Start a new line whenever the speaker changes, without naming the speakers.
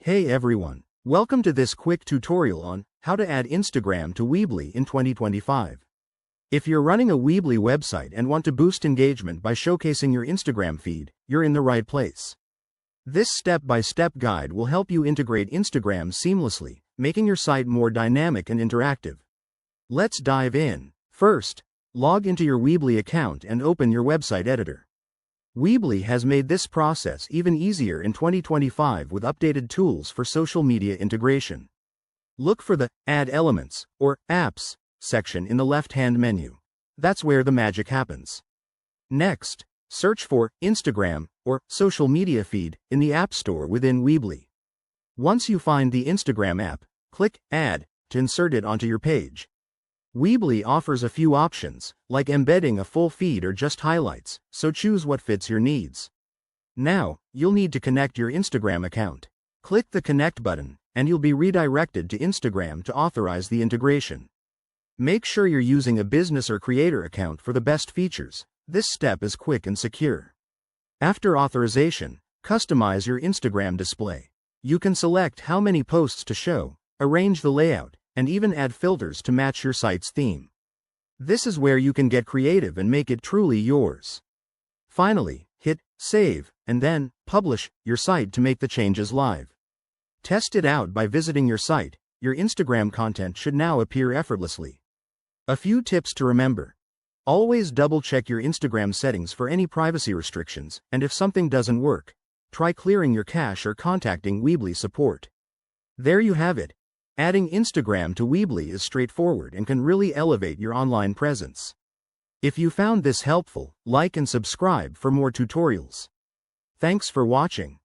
Hey everyone, welcome to this quick tutorial on how to add Instagram to Weebly in 2025. If you're running a Weebly website and want to boost engagement by showcasing your Instagram feed, you're in the right place. This step-by-step guide will help you integrate Instagram seamlessly, making your site more dynamic and interactive. Let's dive in. First, log into your Weebly account and open your website editor. Weebly has made this process even easier in 2025 with updated tools for social media integration. Look for the Add Elements, or Apps, section in the left-hand menu. That's where the magic happens. Next, search for Instagram, or Social Media Feed, in the App Store within Weebly. Once you find the Instagram app, click Add to insert it onto your page. Weebly offers a few options, like embedding a full feed or just highlights, so choose what fits your needs. Now, you'll need to connect your Instagram account. Click the Connect button, and you'll be redirected to Instagram to authorize the integration. Make sure you're using a business or creator account for the best features. This step is quick and secure. After authorization, customize your Instagram display. You can select how many posts to show, arrange the layout, and even add filters to match your site's theme. This is where you can get creative and make it truly yours. Finally, hit Save, and then publish your site to make the changes live. Test it out by visiting your site. Your Instagram content should now appear effortlessly. A few tips to remember. Always double-check your Instagram settings for any privacy restrictions, and if something doesn't work, try clearing your cache or contacting Weebly support. There you have it. Adding Instagram to Weebly is straightforward and can really elevate your online presence. If you found this helpful, like and subscribe for more tutorials. Thanks for watching.